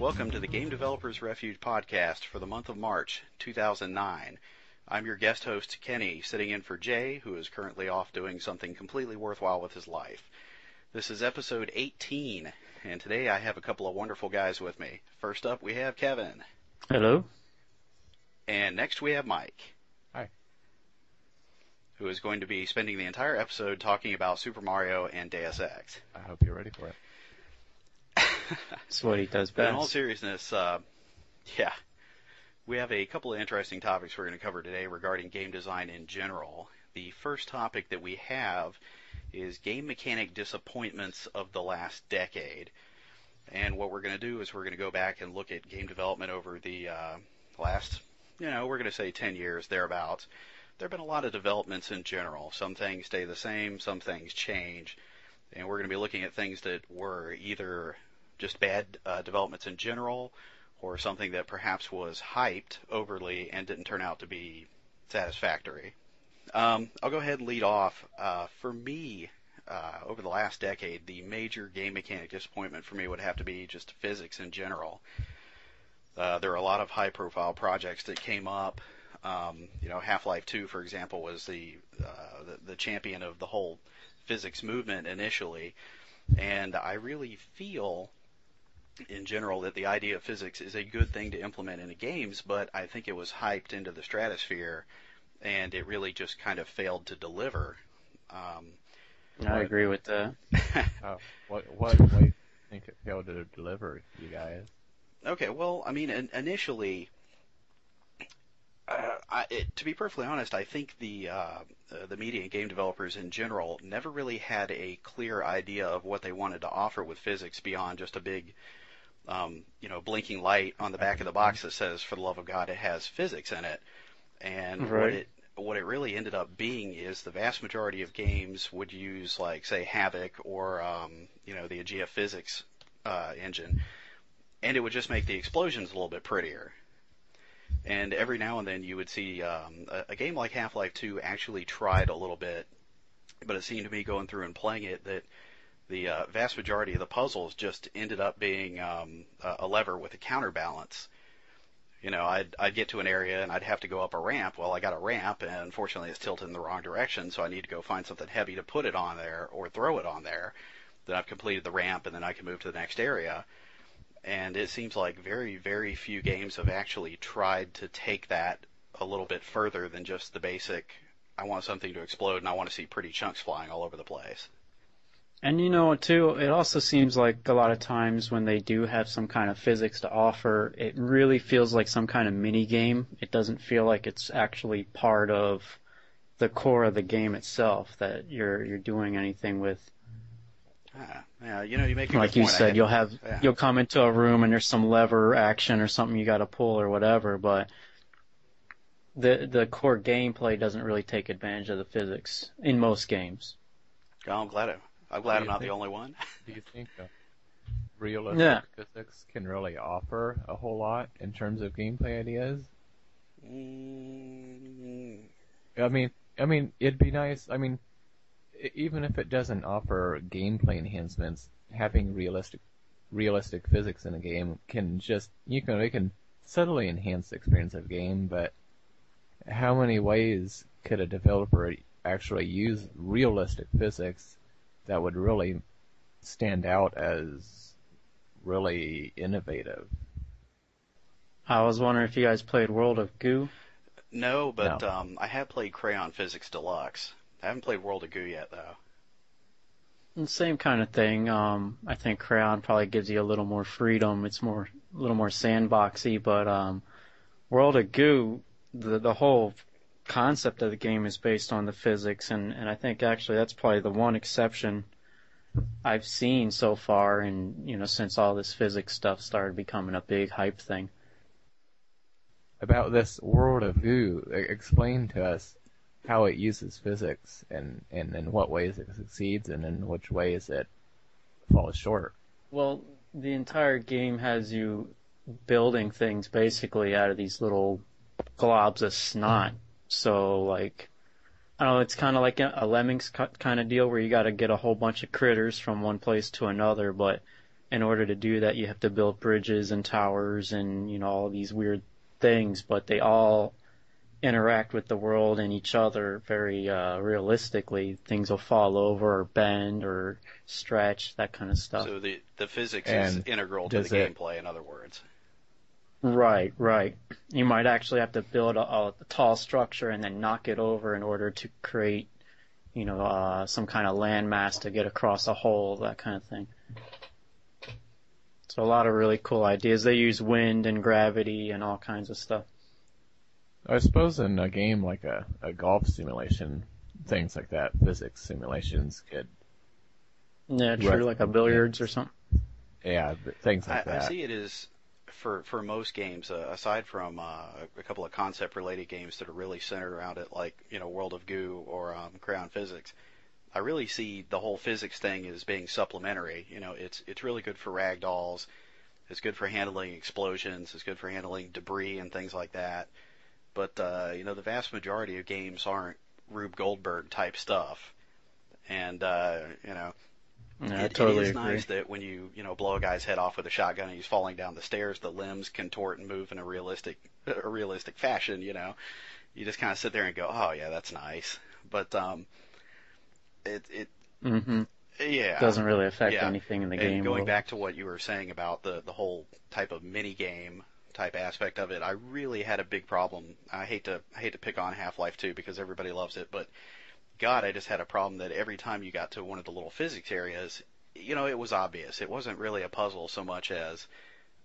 Welcome to the Game Developers Refuge podcast for the month of March 2009. I'm your guest host, Kenny, sitting in for Jay, who is currently off doing something completely worthwhile with his life. This is episode 18, and today I have a couple of wonderful guys with me. First up, we have Kevin. Hello. And next we have Mike. Hi. Who is going to be spending the entire episode talking about Super Mario and Deus Ex. I hope you're ready for it. That's what he does But best. in all seriousness, we have a couple of interesting topics we're going to cover today regarding game design in general. The first topic that we have is game mechanic disappointments of the last decade. And what we're going to do is we're going to go back and look at game development over the last, we're going to say 10 years, thereabouts. There have been a lot of developments in general. Some things stay the same, some things change. And we're going to be looking at things that were either just bad developments in general, or something that perhaps was hyped overly and didn't turn out to be satisfactory. I'll go ahead and lead off. For me, over the last decade, the major game mechanic disappointment for me would have to be just physics in general. There are a lot of high-profile projects that came up. Half-Life 2, for example, was the champion of the whole physics movement initially, and I really feel in general that the idea of physics is a good thing to implement into games, but I think it was hyped into the stratosphere and it really just kind of failed to deliver. I agree with that. What way do you think it failed to deliver, you guys? Okay, well, I mean, initially, to be perfectly honest, I think the media and game developers in general never really had a clear idea of what they wanted to offer with physics beyond just a big, blinking light on the back of the box that says, for the love of God, it has physics in it. And right. what it really ended up being is the vast majority of games would use, like, say, Havoc or, the Aegea physics engine, and it would just make the explosions a little bit prettier. And every now and then you would see a game like Half-Life 2 actually tried a little bit, but it seemed to me going through and playing it that the vast majority of the puzzles just ended up being a lever with a counterbalance. I'd get to an area and I'd have to go up a ramp. Well, I got a ramp, and unfortunately it's tilted in the wrong direction, so I need to go find something heavy to put it on there or throw it on there. Then I've completed the ramp, and then I can move to the next area. And it seems like very, very few games have actually tried to take that a little bit further than just the basic, I want something to explode and I want to see pretty chunks flying all over the place. And too, it also seems like a lot of times when they do have some kind of physics to offer, it really feels like some kind of mini game. It doesn't feel like it's actually part of the core of the game itself, that you're doing anything with. You make a good point. Like you said, you'll come into a room and there's some lever action or something you got to pull or whatever, but the core gameplay doesn't really take advantage of the physics in most games. Oh, I'm glad I'm not the only one. Do you think realistic physics can really offer a whole lot in terms of gameplay ideas? I mean, it'd be nice. I mean, even if it doesn't offer gameplay enhancements, having realistic physics in a game can it can subtly enhance the experience of a game. But how many ways could a developer actually use realistic physics that would really stand out as really innovative? I was wondering if you guys played World of Goo. No, but no. I have played Crayon Physics Deluxe. I haven't played World of Goo yet, though. Same kind of thing. I think Crayon probably gives you a little more freedom. It's a little more sandboxy, but World of Goo, the whole concept of the game is based on the physics, and I think actually that's probably the one exception I've seen so far, and since all this physics stuff started becoming a big hype thing. About this World of Goo, explain to us how it uses physics and in what ways it succeeds and in which ways it falls short. Well, the entire game has you building things basically out of these little globs of snot. So, like, I don't know, it's kind of like a Lemmings kind of deal where you got to get a whole bunch of critters from one place to another, but in order to do that, you have to build bridges and towers and, all these weird things, but they all interact with the world and each other very realistically. Things will fall over or bend or stretch, that kind of stuff. So the physics And is integral to the gameplay, in other words. Right, right. You might actually have to build a tall structure and then knock it over in order to create, some kind of landmass to get across a hole, that kind of thing. So a lot of really cool ideas. They use wind and gravity and all kinds of stuff. I suppose in a game like a golf simulation, things like that, physics simulations could. Yeah, true, like a billiards or something. Yeah, things like that. I see it as, for most games, aside from a couple of concept-related games that are really centered around it, like, World of Goo or Crayon Physics, I really see the whole physics thing as being supplementary. It's really good for ragdolls. It's good for handling explosions. It's good for handling debris and things like that. But, the vast majority of games aren't Rube Goldberg type stuff. And, Yeah, I it totally is agree. nice that when you blow a guy's head off with a shotgun and he's falling down the stairs, the limbs contort and move in a realistic fashion. You just kind of sit there and go, oh yeah, that's nice. But Mm-hmm. yeah, Doesn't really affect yeah. anything in the And game. going world. back to what you were saying about the whole type of mini game type aspect of it, I really had a big problem. I hate to pick on Half-Life 2 because everybody loves it, but God, I just had a problem that every time you got to one of the little physics areas, it was obvious. It wasn't really a puzzle so much as,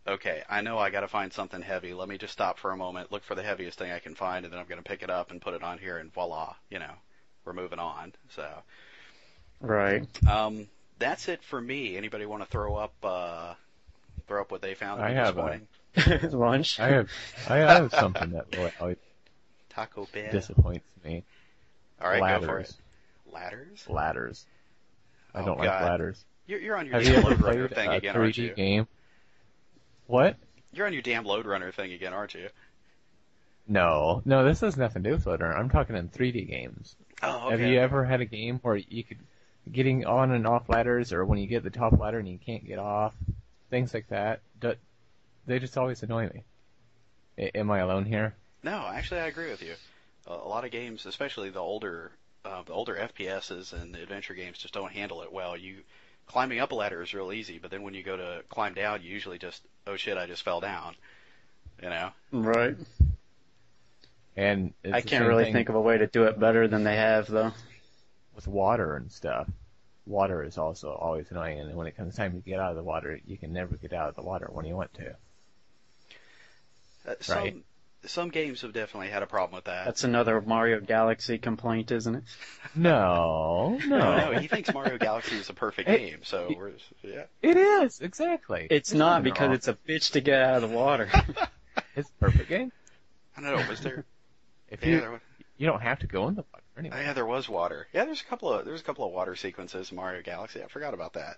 okay, I know I got to find something heavy. Let me just stop for a moment, look for the heaviest thing I can find, and then I'm going to pick it up and put it on here, and voila, we're moving on. So, Right. That's it for me. Anybody want to throw up what they found to I be have disappointing? Lunch. I have something that always Taco Bell. disappoints me. All right, ladders. go for it. Ladders? Ladders. I don't God. like ladders. You're on your Have you damn ever Load Runner played thing a again, 3D aren't you? game? What? You're on your damn Load Runner thing again, aren't you? No, this has nothing to do with Loader. I'm talking in 3D games. Oh, okay. Have you ever had a game where you could getting on and off ladders, or when you get the top ladder and you can't get off, things like that? They just always annoy me. Am I alone here? No, actually, I agree with you. A lot of games, especially the older FPSs and the adventure games, just don't handle it well. Climbing up a ladder is real easy, but then when you go to climb down, you usually just, oh shit, I just fell down. Right. And it's I the can't same really thing think of a way to do it better than they have, though. with water and stuff. Water is also always annoying, and when it comes time to get out of the water, you can never get out of the water when you want to. Right. Some games have definitely had a problem with that. That's another Mario Galaxy complaint, isn't it? No. No, he thinks Mario Galaxy is a perfect game, so yeah. It is, exactly. It's There's not nothing because wrong. it's a bitch to get out of the water. It's a perfect game. I don't know, was there? If Yeah, you don't have to go in the water anyway. yeah, there was water. Yeah, there's a couple of water sequences in Mario Galaxy. I forgot about that.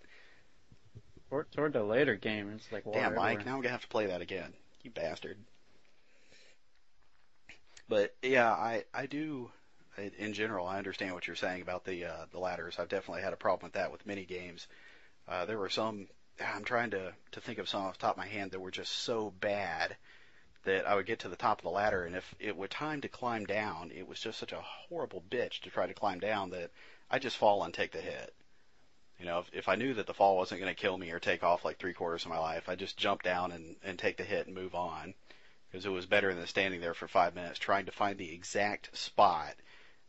Toward the later game, it's like water Damn, Mike, everywhere. now I'm gonna have to play that again. You bastard. But yeah, I do. In general, I understand what you're saying about the ladders. I've definitely had a problem with that with mini games. There were some. I'm trying to think of some off the top of my hand that were just so bad that I would get to the top of the ladder, and if it were time to climb down, it was just such a horrible bitch to try to climb down that I just fall and take the hit. If I knew that the fall wasn't going to kill me or take off like 3/4 of my life, I just jump down and take the hit and move on. Because it was better than standing there for 5 minutes trying to find the exact spot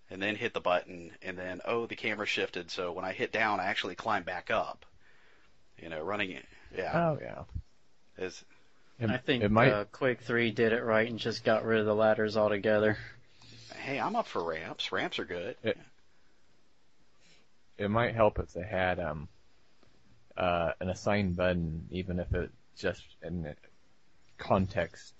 and then hit the button and then, the camera shifted, so when I hit down, I actually climbed back up. Running it. Yeah. Oh, yeah. I think it might, Quake 3 did it right and just got rid of the ladders altogether. Hey, I'm up for ramps. Ramps are good. it might help if they had an assign button, even if it's just in the context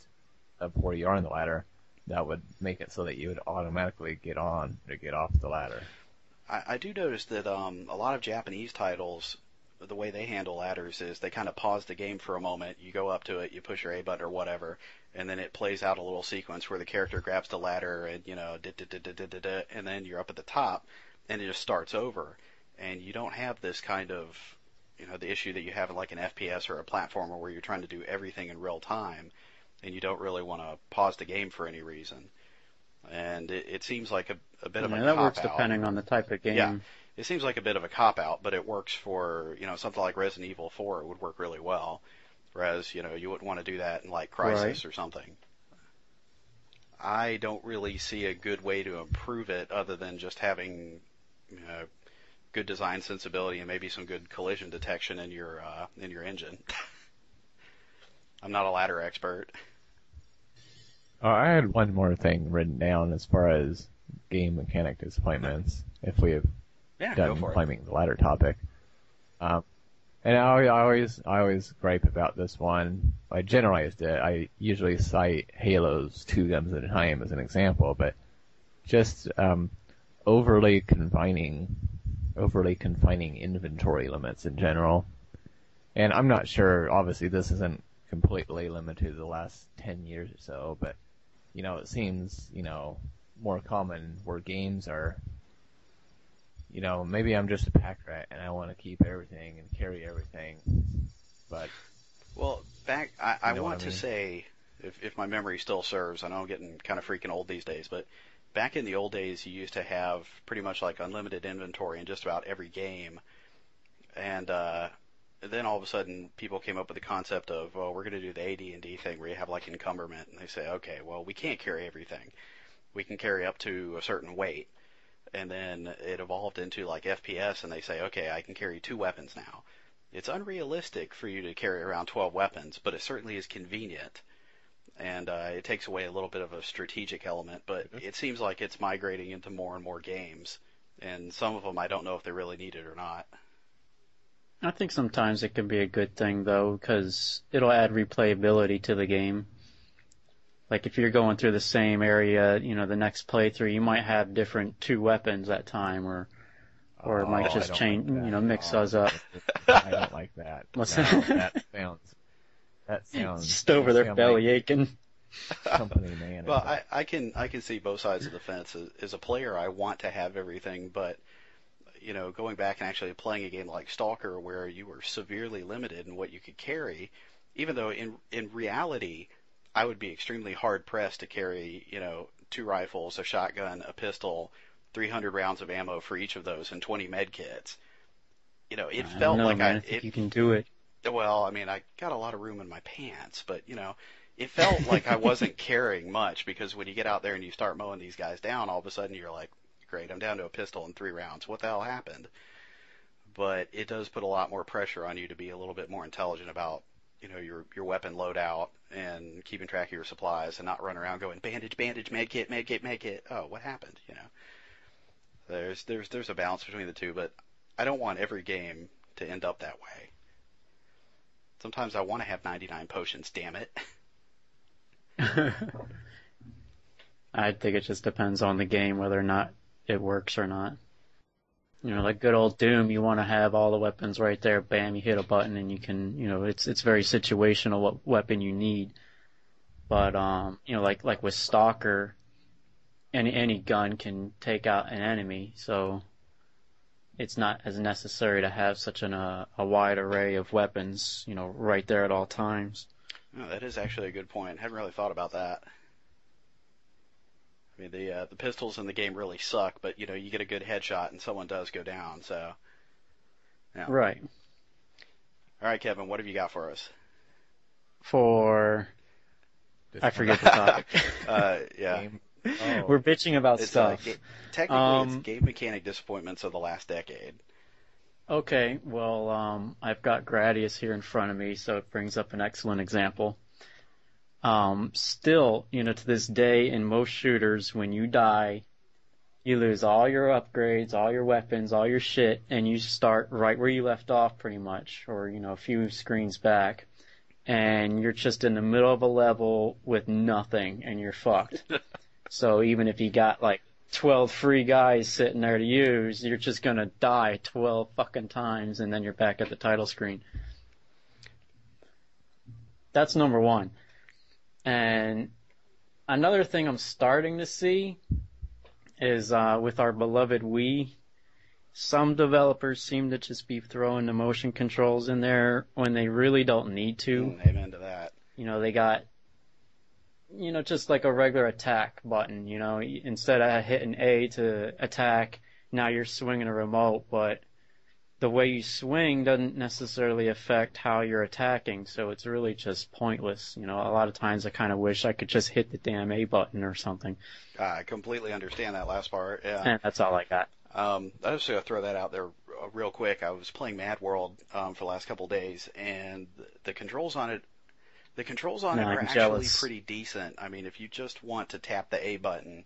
of where you are on the ladder. That would make it so that you would automatically get on or get off the ladder. I do notice that a lot of Japanese titles, the way they handle ladders is they kind of pause the game for a moment. You go up to it, you push your A button or whatever, and then it plays out a little sequence where the character grabs the ladder and, and then you're up at the top, and it just starts over. And you don't have this kind of, the issue that you have in like an FPS or a platformer where you're trying to do everything in real time, and you don't really want to pause the game for any reason. And it seems like a bit of a that works cop-out. depending on the type of game. Yeah, it seems like a bit of a cop-out, but it works for, something like Resident Evil 4. It would work really well, whereas, you wouldn't want to do that in like Crysis or something. I don't really see a good way to improve it other than just having good design sensibility and maybe some good collision detection in your engine. I'm not a ladder expert. Oh, I had one more thing written down as far as game mechanic disappointments, if we have done climbing the ladder topic. And I always gripe about this one. I generalized it. I usually cite Halo's 2 guns at a time as an example, but just overly confining inventory limits in general. And I'm not sure, obviously this isn't completely limited to the last 10 years or so, but it seems, more common where games are, maybe I'm just a pack rat and I want to keep everything and carry everything, but... Well, I want to say, if my memory still serves, I know I'm getting kind of freaking old these days, but back in the old days you used to have pretty much like unlimited inventory in just about every game, and then all of a sudden people came up with the concept of, well, we're going to do the AD&D thing where you have like encumberment, and they say, okay, well, we can't carry everything. We can carry up to a certain weight. And then it evolved into like FPS, and they say, okay, I can carry 2 weapons now. It's unrealistic for you to carry around 12 weapons, but it certainly is convenient. And it takes away a little bit of a strategic element, but it seems like it's migrating into more and more games. And some of them I don't know if they really need it or not. I think sometimes it can be a good thing, though, because it'll add replayability to the game. Like if you're going through the same area, the next playthrough, you might have different 2 weapons at time, or it might just change, like mix those up. I don't like that. What's no, that? That sounds just over their belly like aching. Company man. Well, I can see both sides of the fence. As a player, I want to have everything, but going back and actually playing a game like Stalker, where you were severely limited in what you could carry, even though in reality, I would be extremely hard pressed to carry, 2 rifles, a shotgun, a pistol, 300 rounds of ammo for each of those, and 20 med kits. It felt like I think you can do it. Well, I mean, I got a lot of room in my pants, but it felt like I wasn't carrying much, because when you get out there and you start mowing these guys down, all of a sudden you're like, great, I'm down to a pistol and 3 rounds. What the hell happened? But it does put a lot more pressure on you to be a little bit more intelligent about your weapon loadout and keeping track of your supplies, and not run around going bandage, med kit. Oh, what happened? There's a balance between the two, but I don't want every game to end up that way. Sometimes I want to have 99 potions, damn it. I think it just depends on the game whether or not it works or not. Like good old Doom, you want to have all the weapons right there. Bam, you hit a button and you can, it's very situational what weapon you need. But like with Stalker, any gun can take out an enemy, so it's not as necessary to have such a wide array of weapons, right there at all times. Oh, that is actually a good point. I haven't really thought about that. I mean, the pistols in the game really suck, but you get a good headshot and someone does go down. So, yeah. Right. All right, Kevin, what have you got for us? I forget the topic. Yeah. We're bitching about stuff. Technically, it's game mechanic disappointments of the last decade. Okay, well, I've got Gradius here in front of me, so it brings up an excellent example. Still, to this day, in most shooters, when you die, you lose all your upgrades, all your weapons, all your shit, and you start right where you left off pretty much, or, a few screens back, and you're just in the middle of a level with nothing, and you're fucked. So even if you got, 12 free guys sitting there to use, you're just gonna die 12 fucking times, and then you're back at the title screen. That's number one. And another thing I'm starting to see is with our beloved Wii, some developers seem to just be throwing the motion controls in there when they really don't need to. Amen to that. They got, just like a regular attack button, instead of hitting A to attack, now you're swinging a remote, but the way you swing doesn't necessarily affect how you're attacking, so it's really just pointless. A lot of times I kind of wish I could just hit the damn A button or something. I completely understand that last part, yeah. And that's all I got. I was going to throw that out there real quick. I was playing Mad World for the last couple of days, and the controls on it are actually pretty decent. I mean, if you just want to tap the A button,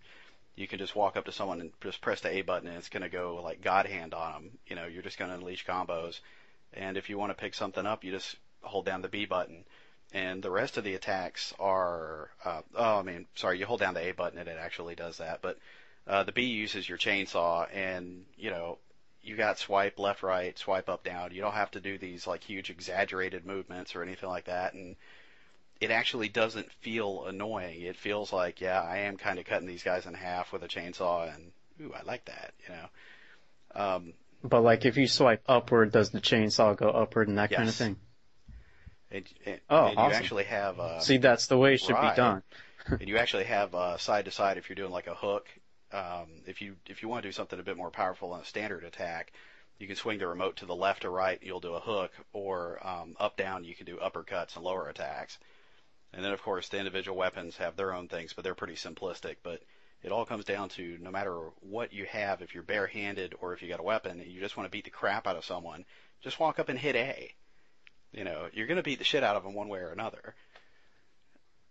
you can just walk up to someone and just press the A button, and it's going to go like God hand on them. You're just going to unleash combos. And if you want to pick something up, you just hold down the B button. And the rest of the attacks are, you hold down the A button and it actually does that. But the B uses your chainsaw, and you got swipe left, right, swipe up, down. You don't have to do these like huge exaggerated movements or anything like that. And it actually doesn't feel annoying. It feels like, yeah, I am kind of cutting these guys in half with a chainsaw, and ooh, I like that, But like if you swipe upward, does the chainsaw go upward and that kind of thing? And awesome. You actually have see, that's the way it should be done. And you actually have side to side if you're doing like a hook. If you want to do something a bit more powerful than a standard attack, you can swing the remote to the left or right, you'll do a hook, or up down, you can do uppercuts and lower attacks. And then, of course, the individual weapons have their own things, but they're pretty simplistic. But it all comes down to, no matter what you have, if you're barehanded or if you got a weapon and you just want to beat the crap out of someone, just walk up and hit A. You're going to beat the shit out of them one way or another.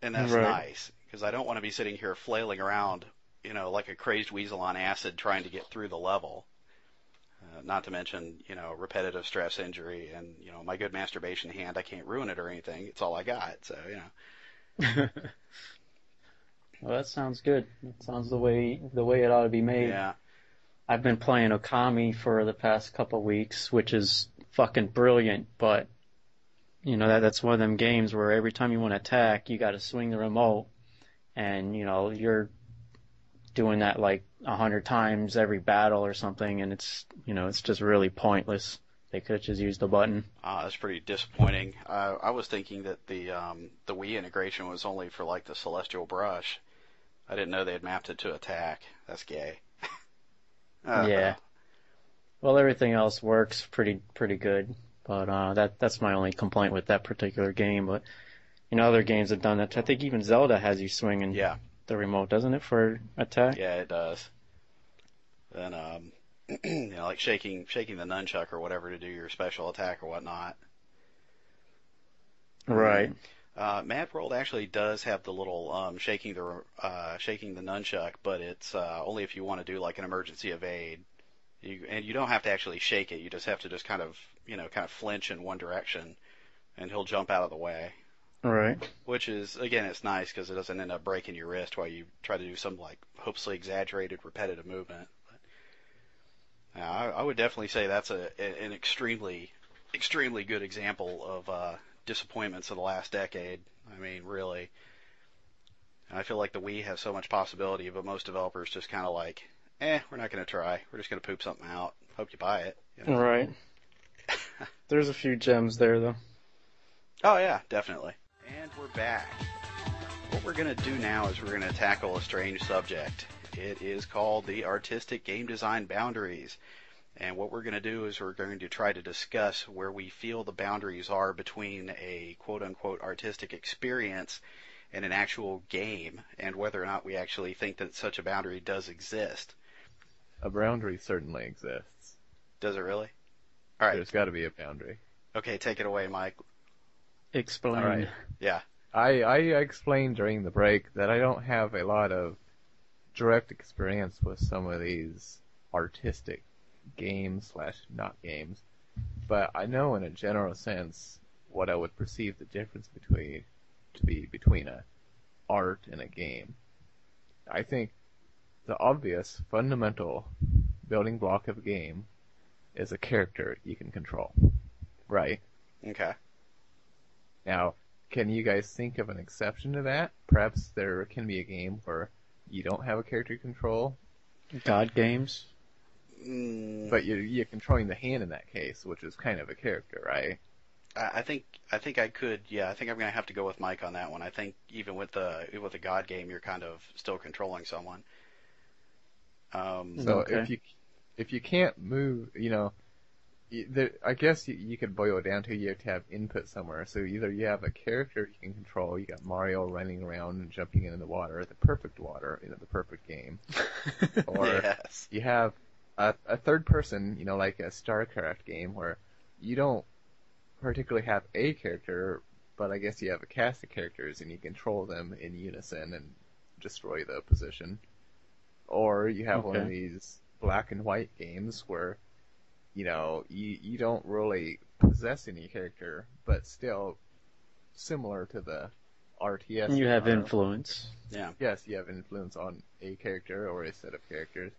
And that's nice, because I don't want to be sitting here flailing around, like a crazed weasel on acid trying to get through the level. Not to mention, repetitive stress injury and, my good masturbation hand, I can't ruin it or anything. It's all I got, so, Well, that sounds good. That sounds the way it ought to be made. Yeah. I've been playing Okami for the past couple weeks, which is fucking brilliant, but, that's one of them games where every time you want to attack, you got to swing the remote, and, you're doing that like 100 times every battle or something, and it's just really pointless. They could have just used a button. That's pretty disappointing. I was thinking that the Wii integration was only for like the Celestial Brush. I didn't know they had mapped it to attack. That's gay. Yeah. Well, everything else works pretty good, but that's my only complaint with that particular game. But other games have done that. I think even Zelda has you swinging. Yeah. The remote, doesn't it, for attack? Yeah, it does. And like shaking the nunchuck or whatever to do your special attack or whatnot. Right. Mad World actually does have the little shaking the nunchuck, but it's only if you want to do like an emergency evade. And you don't have to actually shake it. You just have to just kind of flinch in one direction, and he'll jump out of the way. Right. Which is, again, it's nice because it doesn't end up breaking your wrist while you try to do some, like, hopelessly exaggerated repetitive movement. But, I would definitely say that's an extremely, extremely good example of disappointments of the last decade. I mean, really. And I feel like the Wii has so much possibility, but most developers just kind of like, we're not going to try. We're just going to poop something out. Hope you buy it. Right. There's a few gems there, though. Oh, yeah, definitely. And we're back. What we're going to do now is we're going to tackle a strange subject. It is called the artistic game design boundaries. And what we're going to do is we're going to try to discuss where we feel the boundaries are between a quote-unquote artistic experience and an actual game, and whether or not we actually think that such a boundary does exist. A boundary certainly exists. Does it really? All right. There's got to be a boundary. Okay, take it away, Mike. Explain. All right. Yeah. I explained during the break that I don't have a lot of direct experience with some of these artistic games / not games, but I know in a general sense what I would perceive the difference between a art and a game. I think the obvious fundamental building block of a game is a character you can control, right? Okay. Now, can you guys think of an exception to that? Perhaps there can be a game where you don't have a character control? God games? But you're controlling the hand in that case, which is kind of a character, right? I think I could. Yeah, I think I'm gonna have to go with Mike on that one. I think even with the God game, you're kind of still controlling someone. So if you can't move, I guess you could boil it down to you have to have input somewhere. So either you have a character you can control, you got Mario running around and jumping into the water, the perfect water, the perfect game, or yes. you have a third person, like a StarCraft game where you don't particularly have a character, but I guess you have a cast of characters and you control them in unison and destroy the position. Or you have one of these black and white games where, you don't really possess any character, but still similar to the RTS. You have influence. Yeah. Yes, you have influence on a character or a set of characters.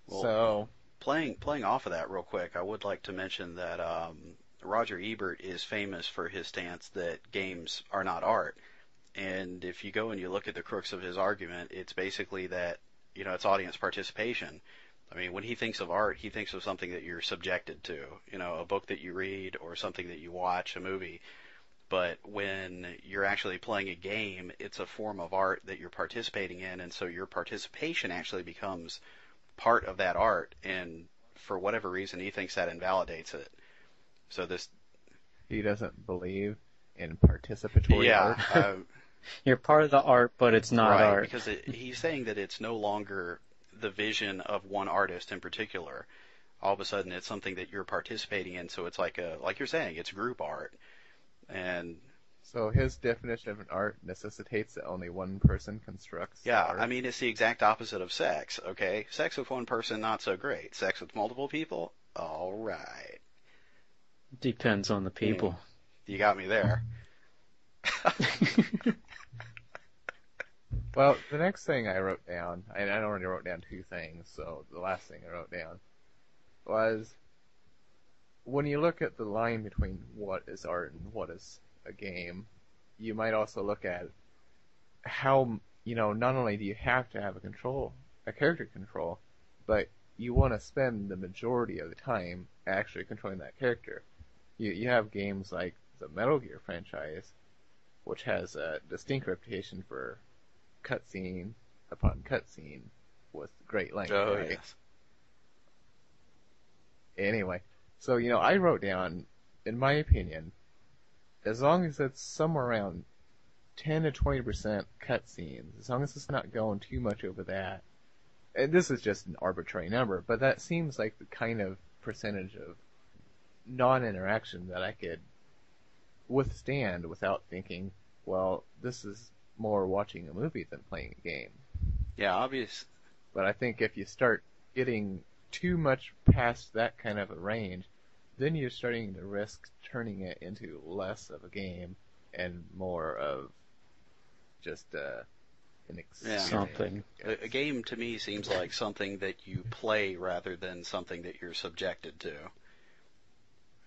Well, so playing off of that real quick, I would like to mention that Roger Ebert is famous for his stance that games are not art. And if you go and you look at the crux of his argument, it's basically that, it's audience participation. I mean, when he thinks of art, he thinks of something that you're subjected to, a book that you read or something that you watch, a movie. But when you're actually playing a game, it's a form of art that you're participating in, and so your participation actually becomes part of that art, and for whatever reason, he thinks that invalidates it. So he doesn't believe in participatory art. You're part of the art, but it's not right, art. Because he's saying that it's no longer the vision of one artist in particular. All of a sudden, it's something that you're participating in. So it's like you're saying, it's group art. And so his definition of an art necessitates that only one person constructs. Yeah, art. I mean, it's the exact opposite of sex. Okay, sex with one person, not so great. Sex with multiple people, all right. Depends on the people. You got me there. Well, the next thing I wrote down, and I already wrote down two things, so the last thing I wrote down was when you look at the line between what is art and what is a game, you might also look at how, not only do you have to have a character control, but you want to spend the majority of the time actually controlling that character. You have games like the Metal Gear franchise, which has a distinct reputation for cutscene upon cutscene with great length. Oh, right? yes. Anyway, so, I wrote down, in my opinion, as long as it's somewhere around 10 to 20% cutscenes, as long as it's not going too much over that, and this is just an arbitrary number, but that seems like the kind of percentage of non-interaction that I could withstand without thinking, well, this is more watching a movie than playing a game. Yeah, obvious. But I think if you start getting too much past that kind of a range, then you're starting to risk turning it into less of a game and more of just an experience. Something. A game to me seems like something that you play rather than something that you're subjected to.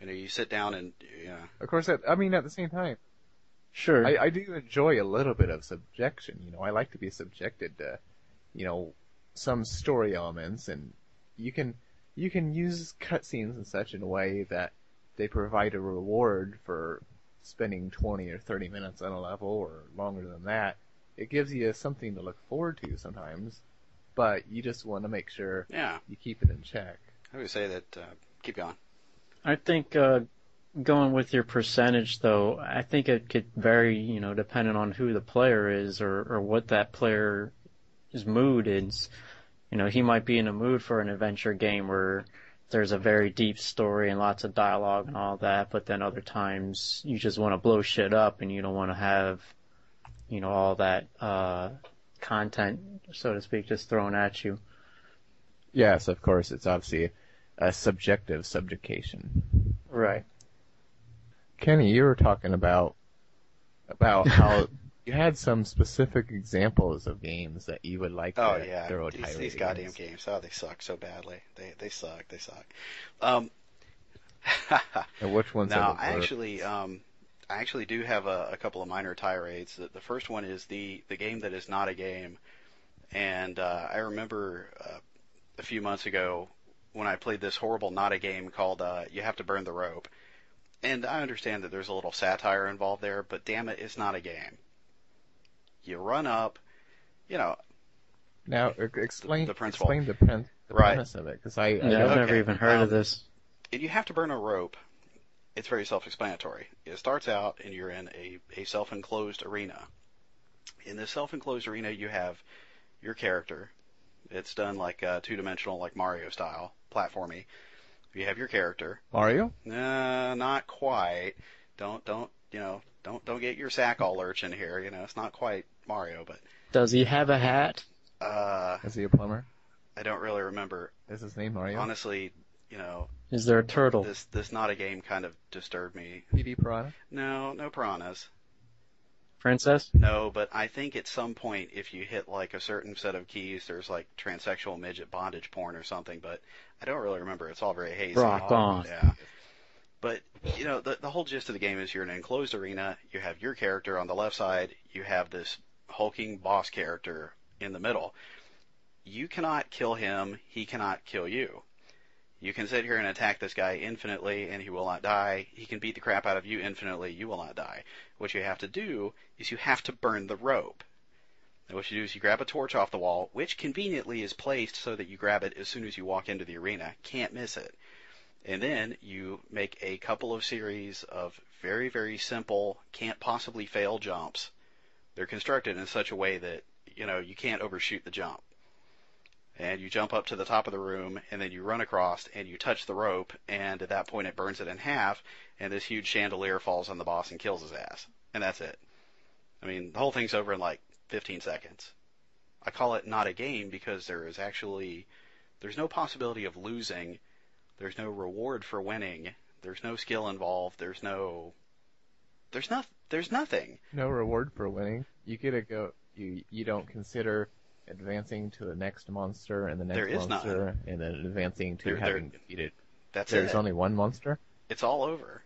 You sit down and, Of course, at the same time, Sure. I do enjoy a little bit of subjection. I like to be subjected to, some story elements, and you can use cutscenes and such in a way that they provide a reward for spending 20 or 30 minutes on a level or longer than that. It gives you something to look forward to sometimes, but you just want to make sure you keep it in check. I would say that, keep going. I think going with your percentage, though, I think it could vary, depending on who the player is or what that player's mood is. He might be in a mood for an adventure game where there's a very deep story and lots of dialogue and all that, but then other times you just want to blow shit up and you don't want to have, all that content, so to speak, just thrown at you. Yes, of course, it's obviously a subjective subjugation. Right. Kenny, you were talking about how you had some specific examples of games that you would like to throw these goddamn games. Oh, they suck so badly. They suck. And which ones? Now, I actually do have a couple of minor tirades. The first one is the game that is not a game, and I remember a few months ago when I played this horrible not a game called You Have to Burn the Rope. And I understand that there's a little satire involved there, but damn it, it's not a game. You run up, you know. Now, explain the principle. Explain the Right. premise of it, because I've Okay. never even heard of this. And You Have to Burn a Rope. It's very self-explanatory. It starts out, and you're in a self-enclosed arena. In this self-enclosed arena, you have your character. It's done like two-dimensional, like Mario style, platformy. You have your character. Mario? Not quite. Don't get your sack all lurching here. It's not quite Mario, but. Does he have a hat? Is he a plumber? I don't really remember. Is his name Mario? Honestly, Is there a turtle? This not a game kind of disturbed me. PD Piranha? No piranhas. Princess? No, but I think at some point, if you hit like a certain set of keys, there's like transsexual midget bondage porn or something, but I don't really remember. It's all very hazy. Rock on. Yeah. But, the whole gist of the game is you're in an enclosed arena, you have your character on the left side, you have this hulking boss character in the middle. You cannot kill him, he cannot kill you. You can sit here and attack this guy infinitely, and he will not die. He can beat the crap out of you infinitely, you will not die. What you have to do is you have to burn the rope. And what you do is you grab a torch off the wall, which conveniently is placed so that you grab it as soon as you walk into the arena. Can't miss it. And then you make a couple of series of very, very simple, can't possibly fail jumps. They're constructed in such a way that, you can't overshoot the jump. And you jump up to the top of the room, and then you run across, and you touch the rope, and at that point it burns it in half, and this huge chandelier falls on the boss and kills his ass. And that's it. I mean, the whole thing's over in like 15 seconds. I call it not a game because there's no possibility of losing. There's no reward for winning. There's no skill involved. There's nothing. No reward for winning. You get to go. You don't consider advancing to the next monster and the next There is monster, none. and then advancing to having defeated. That's There's it. only one monster, It's all over.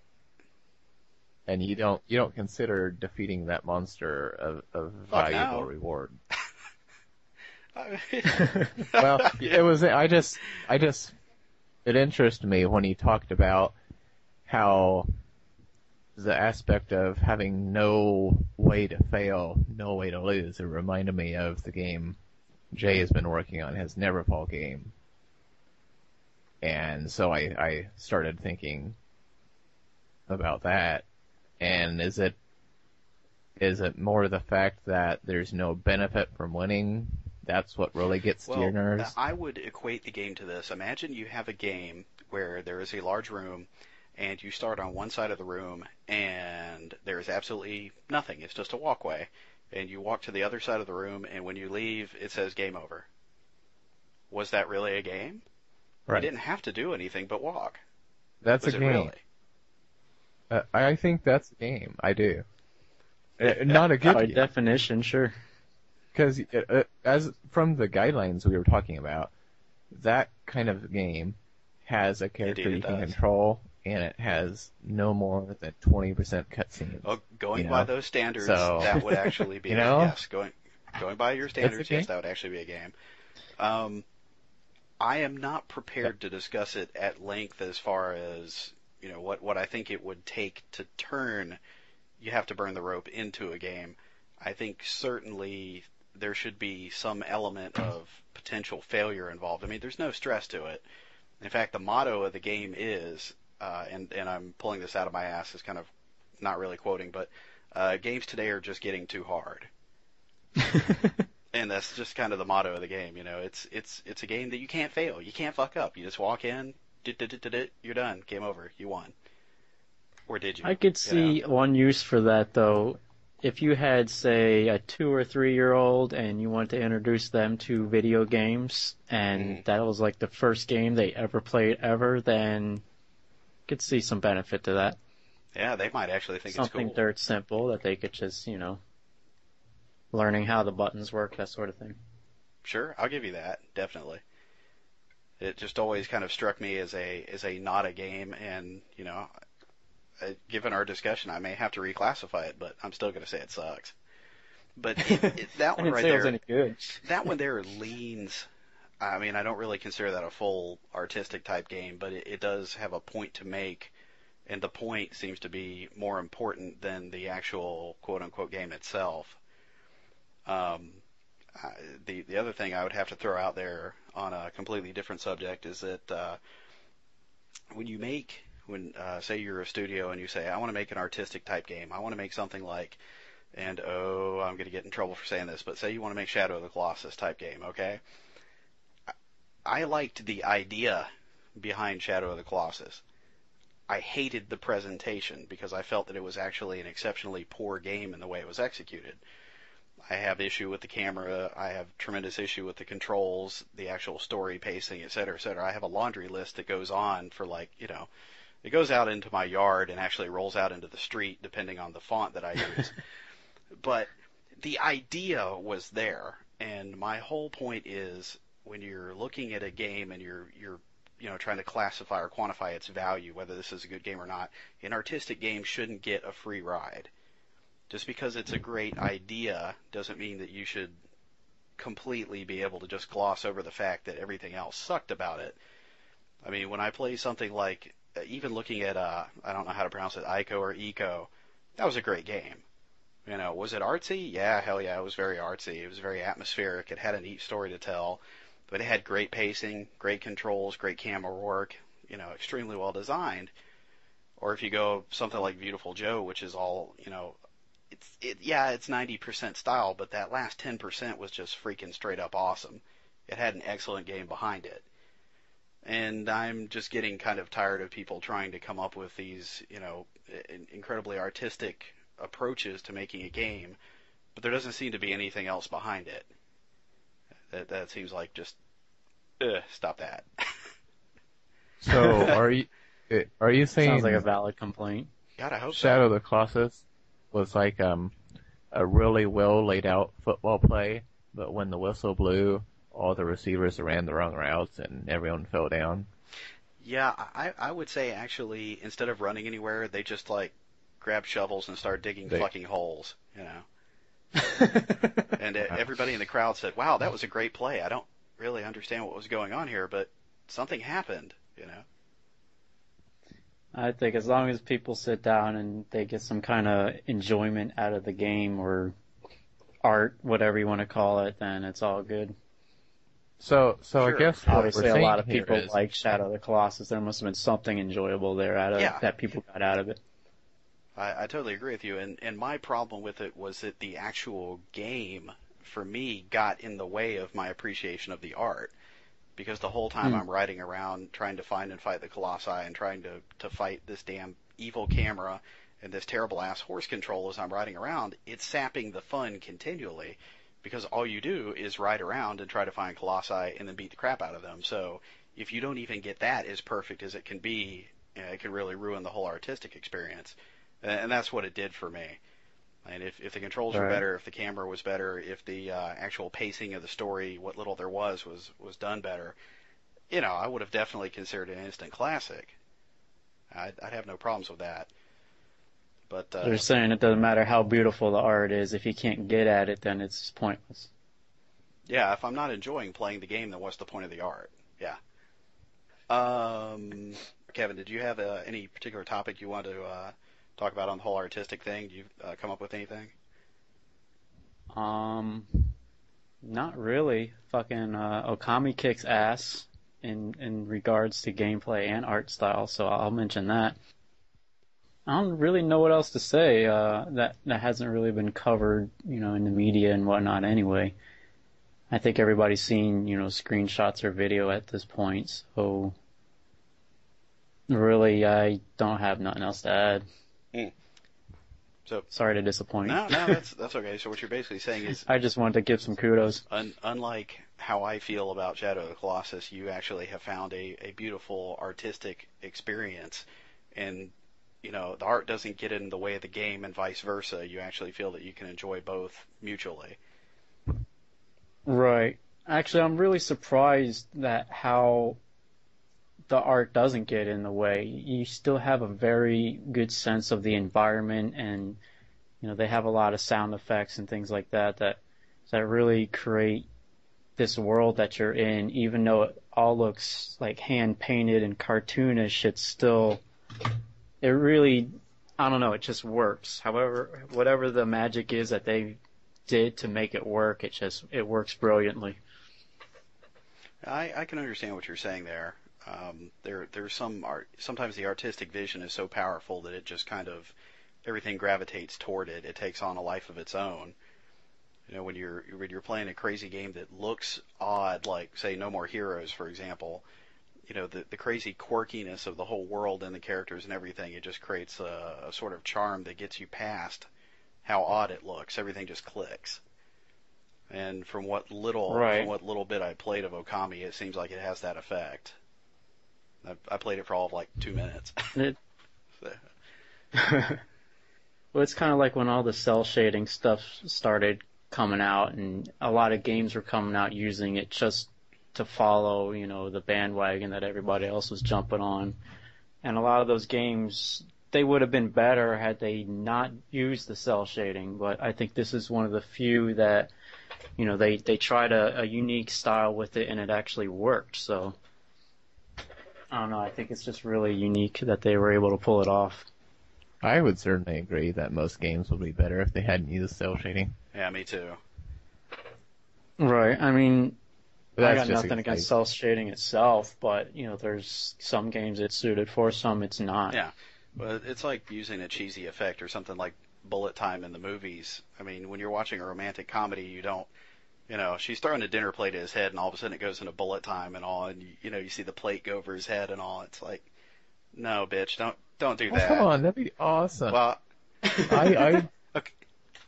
and you don't consider defeating that monster a valuable no. reward. I Well, it was. It interested me when he talked about how the aspect of having no way to fail, no way to lose. It reminded me of the game Jay has been working on, his Neverfall game. And so I started thinking about that. And is it more the fact that there's no benefit from winning? That's what really gets to your nerves? I would equate the game to this. Imagine you have a game where there is a large room, and you start on one side of the room, and there is absolutely nothing. It's just a walkway. And you walk to the other side of the room, and when you leave, it says game over. Was that really a game? Right. You didn't have to do anything but walk. That's Was a it game. really? I think that's a game. I do. Not a good By game. definition, sure. Because as from the guidelines we were talking about, that kind of game has a character Indeed it you can does. control, and it has no more than 20% cutscenes. Well, going You by know? those standards, So- that would actually be yes. Going by your standards, game. yes, that would actually be a game. I am not prepared to discuss it at length as far as what I think it would take to turn You Have to Burn the Rope into a game. I think certainly there should be some element of potential failure involved. I mean, there's no stress to it. In fact, the motto of the game is, and I'm pulling this out of my ass, is kind of not really quoting, but games today are just getting too hard. And that's just kind of the motto of the game. It's a game that you can't fail. You can't fuck up. You just walk in, you're done. Game over. You won. Or did you? I could see one use for that, though. If you had, say, a 2 or 3 year old and you wanted to introduce them to video games, and that was like the first game they ever played ever, then you could see some benefit to that. Yeah, they might actually think Something it's cool. dirt simple that they could just, learning how the buttons work, that sort of thing. Sure, I'll give you that, definitely. It just always kind of struck me as a not a game, and given our discussion, I may have to reclassify it, but I'm still going to say it sucks. But that I one didn't right say it was there, any good. that one there leans I mean, I don't really consider that a full artistic type game, but it does have a point to make, and the point seems to be more important than the actual quote unquote game itself. Um, the other thing I would have to throw out there on a completely different subject is that say you're a studio and you say, I want to make an artistic type game, I want to make something like, and oh, I'm going to get in trouble for saying this, but say you want to make Shadow of the Colossus type game, okay? I liked the idea behind Shadow of the Colossus. I hated the presentation because I felt that it was actually an exceptionally poor game in the way it was executed. I have issue with the camera, I have tremendous issue with the controls, the actual story pacing, et cetera, et cetera. I have a laundry list that goes on for it goes out into my yard and actually rolls out into the street depending on the font that I use. But the idea was there, and my whole point is when you're looking at a game and you're trying to classify or quantify its value, whether this is a good game or not, an artistic game shouldn't get a free ride. Just because it's a great idea doesn't mean that you should completely be able to just gloss over the fact that everything else sucked about it. I mean, when I play something like, even looking at, I don't know how to pronounce it, Ico or Eco, that was a great game. Was it artsy? Yeah, hell yeah, it was very artsy. It was very atmospheric. It had a neat story to tell, but it had great pacing, great controls, great camera work, extremely well designed. Or if you go something like Beautiful Joe, which is all, it's 90% style, but that last 10% was just freaking straight up awesome. It had an excellent game behind it. And I'm just getting kind of tired of people trying to come up with these, incredibly artistic approaches to making a game, but there doesn't seem to be anything else behind it. That seems like just, stop that. So are you saying Sounds like a valid complaint. God, I hope Shadow of so. the Colossus was like a really well laid out football play, but when the whistle blew, all the receivers ran the wrong routes and everyone fell down? Yeah, I would say actually instead of running anywhere, they just grabbed shovels and started digging fucking holes, And everybody in the crowd said, "Wow, that was a great play. I don't really understand what was going on here, but something happened." I think as long as people sit down and they get some kind of enjoyment out of the game or art, whatever you want to call it, then it's all good. So Sure. I guess what Obviously, we're a lot of saying here people is, like Shadow of the Colossus. There must have been something enjoyable there that people got out of it. I totally agree with you, and my problem with it was that the actual game, for me, got in the way of my appreciation of the art. Because the whole time I'm riding around trying to find and fight the Colossi and trying to fight this damn evil camera and this terrible ass horse control as I'm riding around, it's sapping the fun continually. Because all you do is ride around and try to find Colossi and then beat the crap out of them. So if you don't even get that as perfect as it can be, it can really ruin the whole artistic experience. And that's what it did for me. And if the controls were better, if the camera was better, if the actual pacing of the story, what little there was done better, I would have definitely considered it an instant classic. I'd have no problems with that. But They're saying it doesn't matter how beautiful the art is. If you can't get at it, then it's pointless. Yeah, if I'm not enjoying playing the game, then what's the point of the art? Yeah. Kevin, did you have any particular topic you want to talk about on the whole artistic thing? Do you come up with anything? Not really. Fucking Okami kicks ass in regards to gameplay and art style, so I'll mention that. I don't really know what else to say that hasn't really been covered, in the media and whatnot anyway. I think everybody's seen, screenshots or video at this point, so really I don't have nothing else to add. So sorry to disappoint. No, that's okay. So what you're basically saying is, I just wanted to give some kudos. Unlike how I feel about Shadow of the Colossus, you actually have found a beautiful artistic experience, and the art doesn't get in the way of the game, and vice versa. You actually feel that you can enjoy both mutually. Right. Actually, I'm really surprised that how the art doesn't get in the way. You still have a very good sense of the environment, and they have a lot of sound effects and things like that really create this world that you're in, even though it all looks like hand painted and cartoonish, it really, I don't know, it just works. However, whatever the magic is that they did to make it work, it works brilliantly. I can understand what you're saying there. There's some art. Sometimes the artistic vision is so powerful that it just kind of everything gravitates toward it. It takes on a life of its own. You know, when you're playing a crazy game that looks odd, like say No More Heroes, for example, you know, the crazy quirkiness of the whole world and the characters and everything, it just creates a sort of charm that gets you past how odd it looks. Everything just clicks. And from what little bit I played of Okami, it seems like it has that effect. I played it for all of like 2 minutes. Well, it's kind of like when all the cell shading stuff started coming out, and a lot of games were coming out using it just to follow, you know, the bandwagon that everybody else was jumping on. And a lot of those games, they would have been better had they not used the cell shading, but I think this is one of the few that, you know, they tried a unique style with it and it actually worked. So, I don't know, I think it's just really unique that they were able to pull it off. I would certainly agree that most games would be better if they hadn't used cell shading. Yeah, me too. Right, I mean, I got nothing exciting. against cell shading itself, but, you know, there's some games it's suited for, some it's not. Yeah, but it's like using a cheesy effect or something like bullet time in the movies. I mean, when you're watching a romantic comedy, you don't, you know, she's throwing a dinner plate at his head and all of a sudden it goes into bullet time and all, and you know, you see the plate go over his head and all. It's like, no, bitch, don't do that. Come on, that'd be awesome. Well,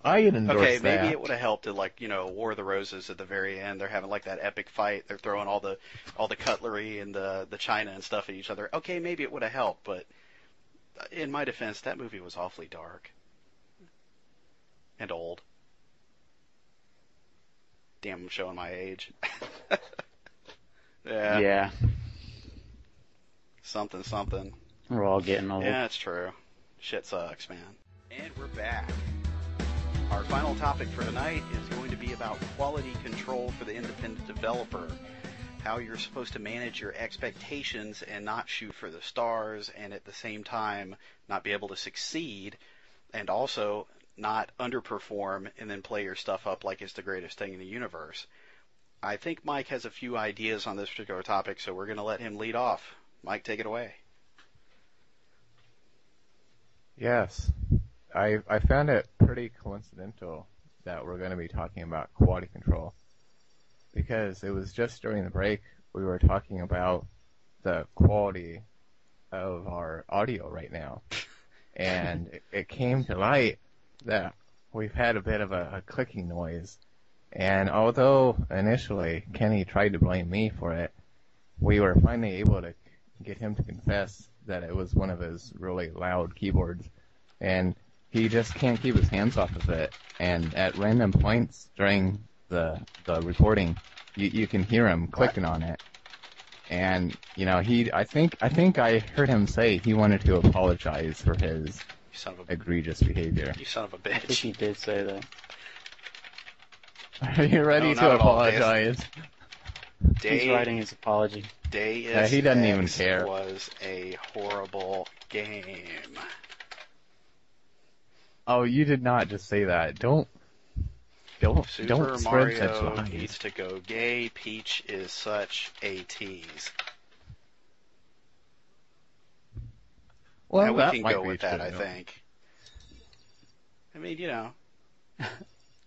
I'd endorse okay, that. maybe it would have helped to, like, you know, War of the Roses at the very end. They're having like that epic fight. They're throwing all the cutlery and the china and stuff at each other. Okay, maybe it would have helped, but in my defense, that movie was awfully dark and old. Damn, I'm showing my age. Yeah. Something. We're all getting old. Yeah, it's true. Shit sucks, man. And we're back. Our final topic for tonight is going to be about quality control for the independent developer. How you're supposed to manage your expectations and not shoot for the stars, and at the same time not be able to succeed, and also not underperform and then play your stuff up like it's the greatest thing in the universe. I think Mike has a few ideas on this particular topic, so we're going to let him lead off. Mike, take it away. Yes. I found it pretty coincidental that we're going to be talking about quality control, because it was just during the break we were talking about the quality of our audio right now, and it came to light that we've had a bit of a clicking noise, and although initially Kenny tried to blame me for it, we were finally able to get him to confess that it was one of his really loud keyboards, and he just can't keep his hands off of it, and at random points during the recording, you can hear him clicking on it. And, you know, I think I heard him say he wanted to apologize for his egregious behavior. You son of a I think bitch. he did say that. Are you ready to apologize? He's writing his apology. Deus he doesn't even Ex care. Was a horrible game. Oh, you did not just say that. Don't Super spread such Mario lies. needs to go gay. Peach is such a tease. Well, Now, we that can might go be with that, true. I think. I mean, you know.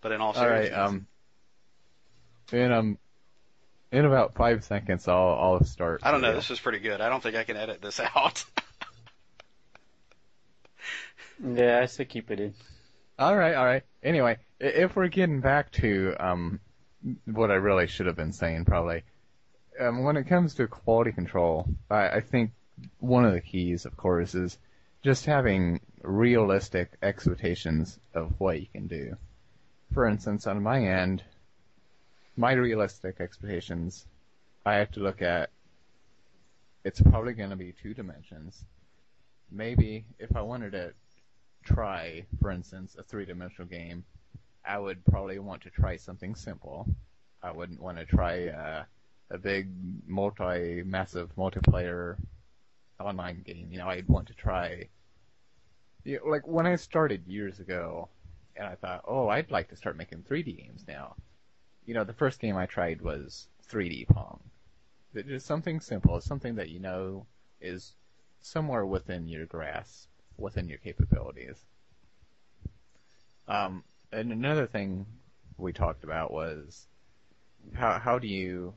But in all All right. In about 5 seconds, I'll start. I don't know. This is pretty good. I don't think I can edit this out. Yeah, I say keep it in. All right. Anyway, if we're getting back to what I really should have been saying, probably, when it comes to quality control, I think one of the keys, of course, is just having realistic expectations of what you can do. For instance, on my end, my realistic expectations, I have to look at, it's probably going to be 2 dimensions. Maybe if I wanted to try, for instance, a 3-dimensional game, I would probably want to try something simple. I wouldn't want to try a big massive multiplayer online game. I'd want to try, like when I started years ago, and I thought, oh, I'd like to start making 3D games now. The first game I tried was 3D Pong. It's just something simple, something that is somewhere within your grasp, within your capabilities. And another thing we talked about was how do you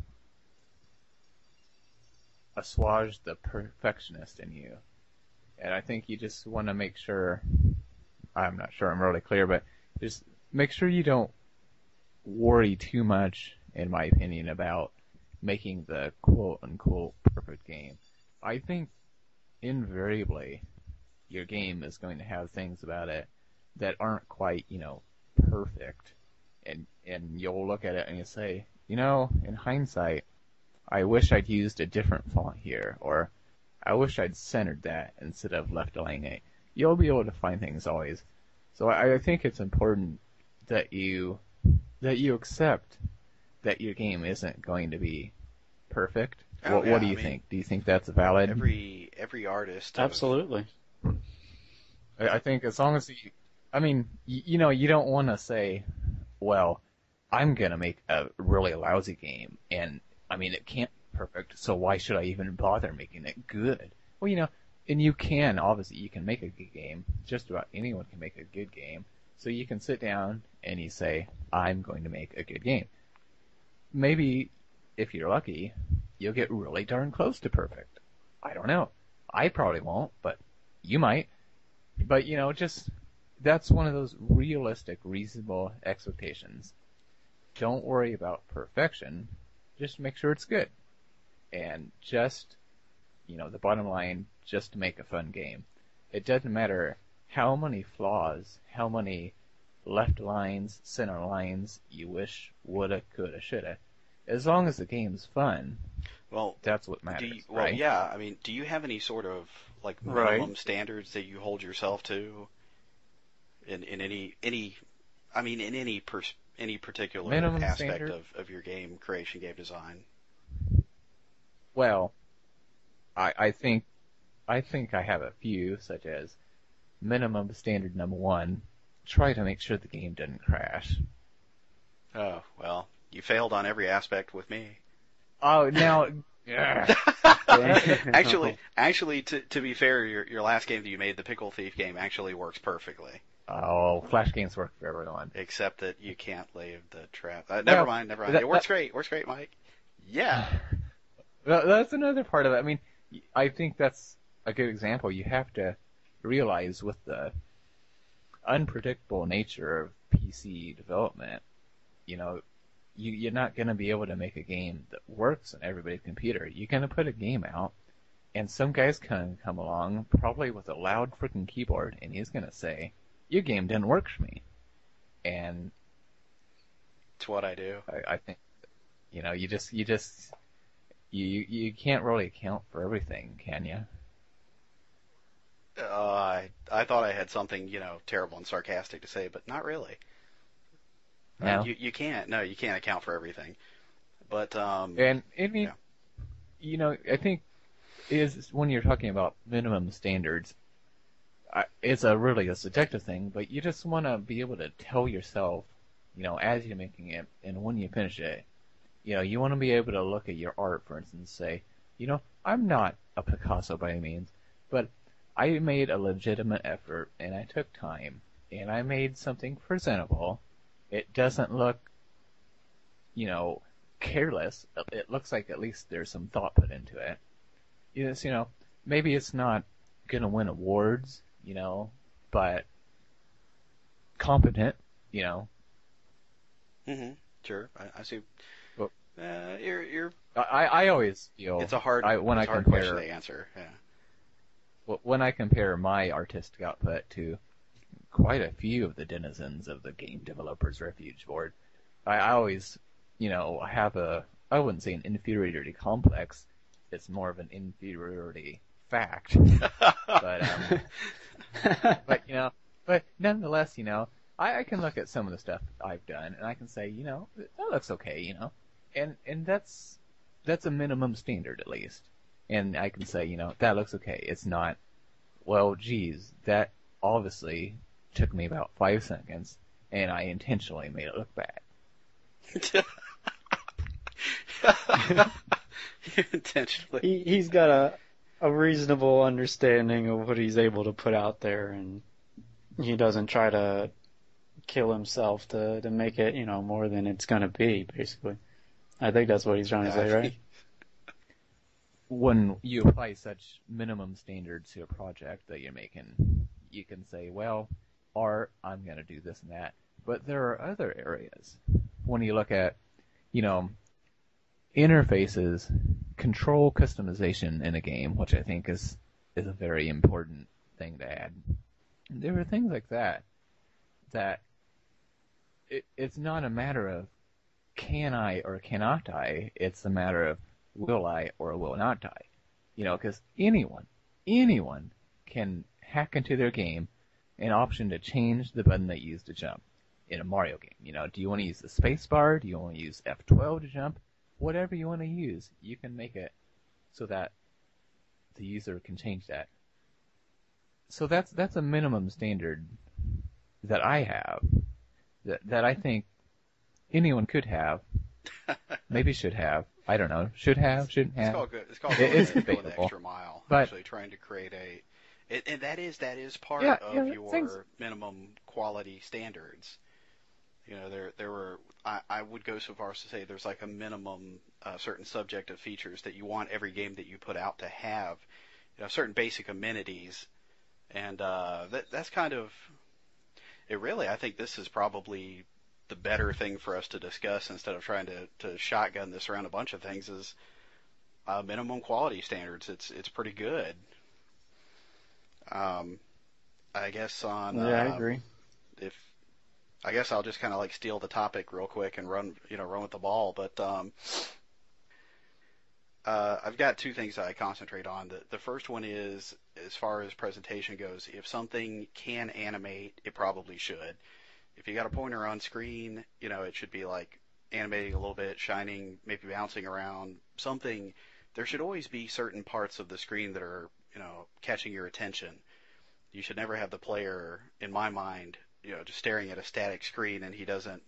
assuage the perfectionist in you? And I think you just want to make sure, I'm not sure I'm really clear, but just make sure you don't worry too much, in my opinion, about making the quote-unquote perfect game. I think invariably your game is going to have things about it that aren't quite, perfect. And you'll look at it and you say, in hindsight, I wish I'd used a different font here, or I wish I'd centered that instead of left-aligning it. You'll be able to find things always. So I think it's important that you accept that your game isn't going to be perfect. What do you think? Do you think that's valid? Every artist. Absolutely. I think as long as you don't want to say, well, I'm going to make a really lousy game, and, it can't be perfect, so why should I even bother making it good? Well, and you can make a good game. Just about anyone can make a good game. So you can sit down and you say, I'm going to make a good game. Maybe, if you're lucky, you'll get really darn close to perfect. I don't know. I probably won't, but you might. But, that's one of those realistic, reasonable expectations. Don't worry about perfection. Just make sure it's good. And just, the bottom line, just make a fun game. It doesn't matter how many flaws, how many left lines, center lines you wish woulda, coulda, shoulda. As long as the game's fun, that's what matters. Right? Yeah. Do you have any sort of minimum standards that you hold yourself to in any particular minimum aspect standard? of your game creation, game design? Well, I think I have a few, such as minimum standard number 1, try to make sure the game doesn't crash. Oh, well, you failed on every aspect with me. Oh, now... Actually, to be fair, your last game that you made, the Pickle Thief game, actually works perfectly. Oh, Flash games work for everyone. Except that you can't leave the trap. Never mind. It works great, Mike. Yeah. That's another part of it. I think that's a good example. You have to realize with the unpredictable nature of PC development, you're not going to be able to make a game that works on everybody's computer. You're going to put a game out, and some guy's going to come along, probably with a loud freaking keyboard, and he's going to say, your game didn't work for me. And it's what I do. I think, you can't really account for everything, can you? I thought I had something, terrible and sarcastic to say, but not really. No. You can't. No, you can't account for everything. But I think is when you're talking about minimum standards, it's a subjective thing. But you just want to be able to tell yourself, as you're making it and when you finish it, you want to be able to look at your art, for instance, and say, I'm not a Picasso by any means, but I made a legitimate effort and I took time and I made something presentable. It doesn't look, careless. It looks like at least there's some thought put into it. Yes, maybe it's not going to win awards, but competent, Mm-hmm. Sure. I see. Well, you're. I always feel it's a hard question to answer. Yeah. Well, when I compare my artistic output to quite a few of the denizens of the Game Developers Refuge Board, I always, have I wouldn't say an inferiority complex. It's more of an inferiority fact. but nonetheless, I can look at some of the stuff I've done, and I can say, that looks okay, and that's a minimum standard at least. And I can say, that looks okay. It's not, well, geez, that obviously took me about 5 seconds, and I intentionally made it look bad. Intentionally. He's got a reasonable understanding of what he's able to put out there, and he doesn't try to kill himself to make it, more than it's going to be, basically. I think that's what he's trying to say, right? When you apply such minimum standards to a project that you're making, you can say, well, art, I'm going to do this and that. But there are other areas. When you look at, interfaces, control customization in a game, which I think is a very important thing to add. And there are things like that it's not a matter of can I or cannot I, it's a matter of will I or will not I. Because anyone can hack into their game an option to change the button they use to jump in a Mario game. Do you want to use the space bar? Do you want to use F12 to jump? Whatever you want to use, you can make it so that the user can change that. So that's a minimum standard that I have, that I think anyone could have, maybe should have. I don't know. Should have, shouldn't have. It's called going the extra mile. But, actually, trying to create and that is part of your minimum quality standards. There were. I would go so far as to say there's like a minimum certain subjective features that you want every game that you put out to have. Certain basic amenities, and that's kind of. It really, I think this is probably the better thing for us to discuss instead of trying to shotgun this around a bunch of things is minimum quality standards. It's pretty good. I guess on I agree. I guess I'll just kind of like steal the topic real quick and run with the ball. But I've got two things that I concentrate on. The first one is, as far as presentation goes, if something can animate, it probably should. If you got a pointer on screen, it should be like animating a little bit, shining, maybe bouncing around, something. There should always be certain parts of the screen that are, catching your attention. You should never have the player, in my mind, just staring at a static screen and he doesn't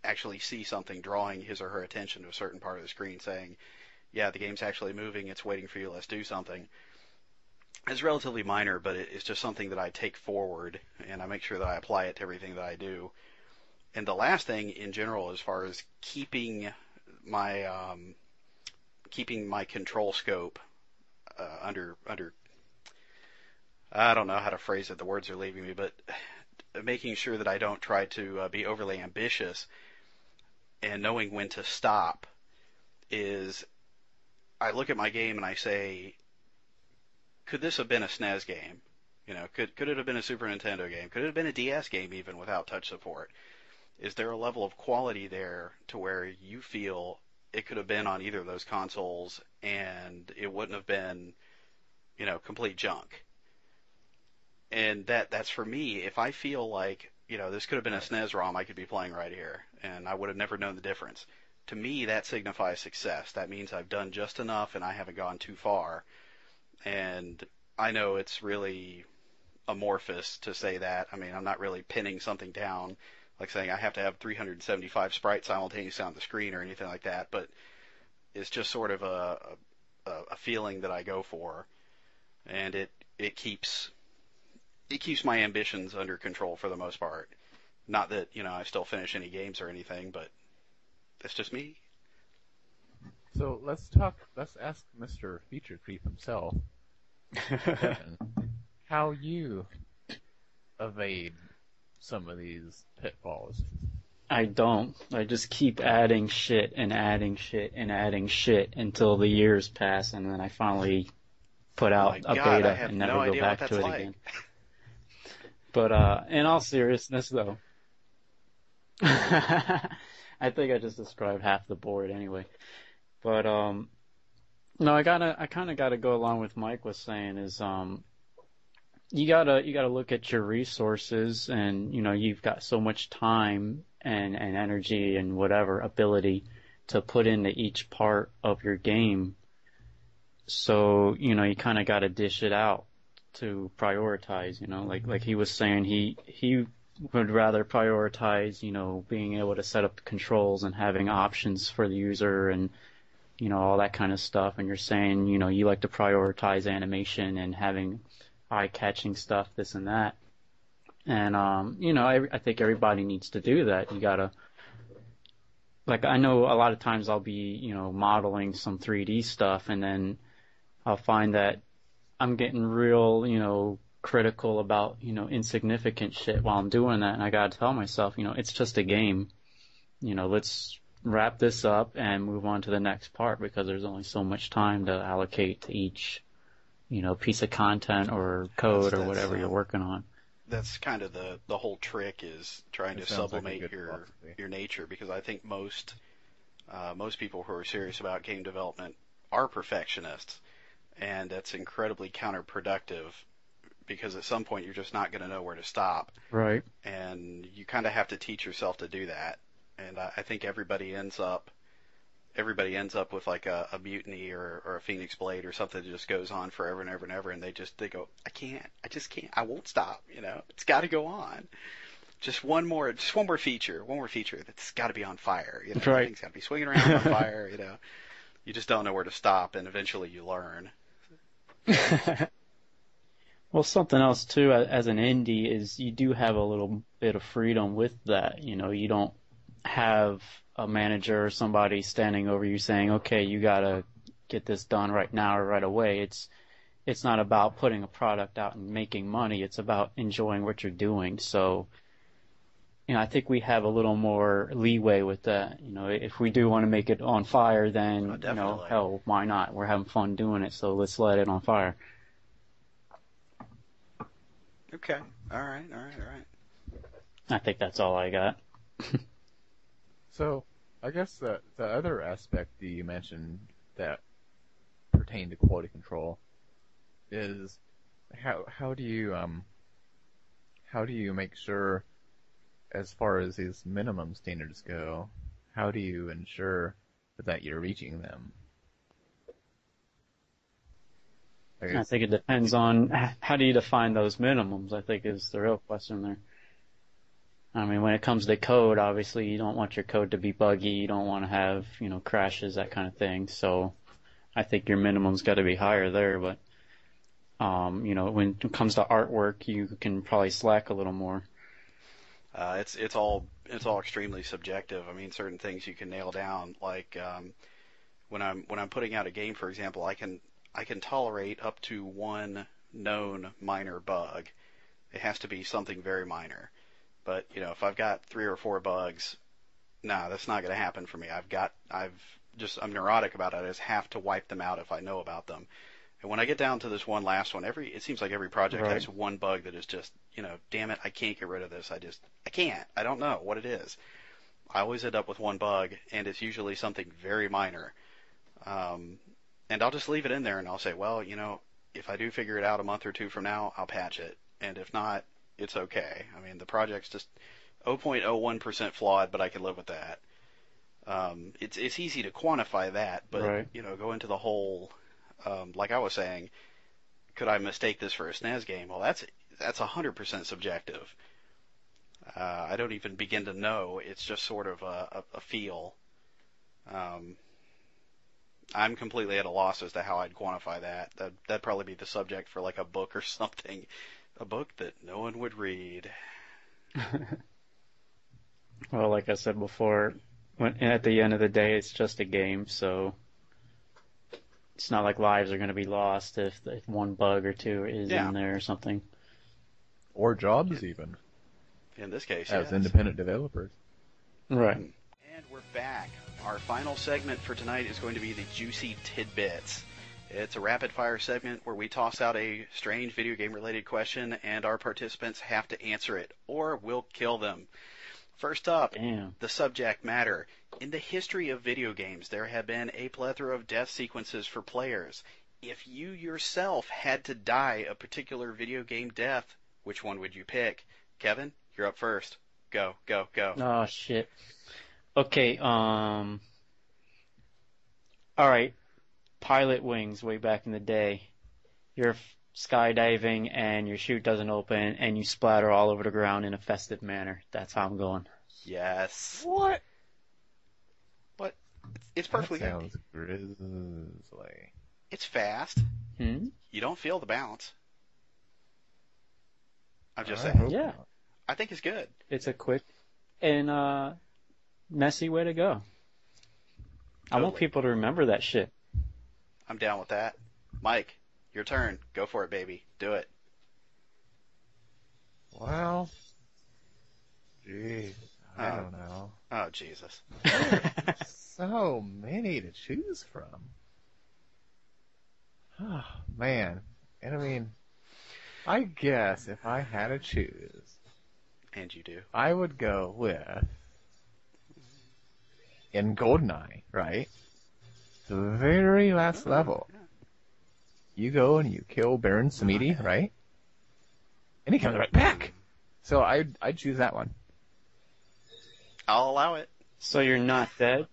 actually see something drawing his or her attention to a certain part of the screen saying, yeah, the game's actually moving, it's waiting for you, let's do something. It's relatively minor, but it's just something that I take forward, and I make sure that I apply it to everything that I do. And the last thing, in general, as far as keeping my control scope under I don't know how to phrase it, the words are leaving me, but making sure that I don't try to be overly ambitious and knowing when to stop is I look at my game and I say, could this have been a SNES game? Could it have been a Super Nintendo game? Could it have been a DS game even without touch support? Is there a level of quality there to where you feel it could have been on either of those consoles and it wouldn't have been, complete junk? And that's for me. If I feel like, this could have been a SNES ROM I could be playing right here, and I would have never known the difference. To me, that signifies success. That means I've done just enough and I haven't gone too far. And I know it's really amorphous to say that. I mean, I'm not really pinning something down, like saying I have to have 375 sprites simultaneously on the screen or anything like that, but it's just sort of a feeling that I go for, and it keeps my ambitions under control for the most part. Not that, I still finish any games or anything, but that's just me. So let's ask Mr. Feature Creep himself, Kevin, how you evade some of these pitfalls. I don't. I just keep adding shit and adding shit and adding shit until the years pass, and then I finally put out a beta and never go back to it again. But in all seriousness, though, I think I just described half the board anyway. But no, I kind of got to go along with Mike was saying is you gotta look at your resources, and you've got so much time and energy and whatever ability to put into each part of your game. So you kind of got to dish it out to prioritize. Like he was saying, he would rather prioritize being able to set up the controls and having options for the user and all that kind of stuff. And you're saying you like to prioritize animation and having eye-catching stuff, this and that. And I think everybody needs to do that. You gotta, like, I know a lot of times I'll be modeling some 3D stuff, and then I'll find that I'm getting real critical about insignificant shit while I'm doing that, and I gotta tell myself it's just a game. Let's wrap this up and move on to the next part, because there's only so much time to allocate to each piece of content or code or whatever you're working on. That's kind of the whole trick, is trying to sublimate like your nature, because I think most people who are serious about game development are perfectionists, and that's incredibly counterproductive, because at some point you're just not going to know where to stop. Right. And you kind of have to teach yourself to do that. And I think everybody ends up with like a mutiny or a Phoenix Blade or something that just goes on forever and ever and ever, and they go, I just can't, I won't stop, it's got to go on. Just one more feature that's got to be on fire, Right. Everything's got to be swinging around on fire, You just don't know where to stop, and eventually you learn. Well, something else too, as an indie, is you do have a little bit of freedom with that. You don't have a manager or somebody standing over you saying, okay, you gotta get this done right now or right away. It's not about putting a product out and making money. It's about enjoying what you're doing. So, I think we have a little more leeway with that. If we do want to make it on fire, then, hell, why not? We're having fun doing it, so let's let it on fire. Okay. All right. I think that's all I got. So, I guess the other aspect that you mentioned that pertain to quality control is how do you make sure, as far as these minimum standards go, how do you ensure that you're reaching them? I think it depends on how do you define those minimums, I think, is the real question there. I mean, when it comes to code, obviously you don't want your code to be buggy, you don't want to have, crashes, that kind of thing. So I think your minimum's got to be higher there, but when it comes to artwork, you can probably slack a little more. It's all extremely subjective. I mean, certain things you can nail down, like when I'm putting out a game, for example, I can tolerate up to one known minor bug. It has to be something very minor. But, if I've got 3 or 4 bugs, that's not going to happen for me. I'm neurotic about it. I just have to wipe them out if I know about them. And when I get down to this one last one, it seems like every project has one bug that is just, damn it, I can't get rid of this. I can't. I don't know what it is. I always end up with one bug, and it's usually something very minor. And I'll just leave it in there, and I'll say, well, if I do figure it out a month or 2 from now, I'll patch it. And if not, it's okay. I mean, the project's just 0.01% flawed, but I can live with that. It's easy to quantify that, but go into the whole, like I was saying, could I mistake this for a SNES game? Well, that's 100% subjective. I don't even begin to know. It's just sort of a feel. I'm completely at a loss as to how I'd quantify that. That'd probably be the subject for like a book or something. A book that no one would read. Well, like I said before, at the end of the day, it's just a game, so it's not like lives are going to be lost if one bug or 2 is in there or something. Or jobs, even. In this case, as independent developers. Right. And we're back. Our final segment for tonight is going to be the Juicy Tidbits. It's a rapid-fire segment where we toss out a strange video game-related question, and our participants have to answer it, or we'll kill them. First up, the subject matter. In the history of video games, there have been a plethora of death sequences for players. if you yourself had to die a particular video game death, which one would you pick? Kevin, you're up first. Go, go, go. Oh, shit. Okay, alright. Pilot wings way back in the day. You're skydiving and your chute doesn't open and you splatter all over the ground in a festive manner. That's how I'm going. Yes. What? What? It's perfectly That good. sounds grizzly. It's fast. Hmm? You don't feel the bounce. I'm just I saying. hope Yeah. not. I think it's good. It's a quick and messy way to go. I want Totally. people to remember that shit. I'm down with that. Mike, your turn. Go for it, baby. Do it. Well, geez, I don't know. Oh, Jesus. So many to choose from. Oh, man. And I mean, I guess if I had to choose, And you do. I would go with, in GoldenEye, right? The very last level. Yeah. You go and you kill Baron Samedi, right? And he comes right back. So I'd choose that one. I'll allow it. So you're not dead?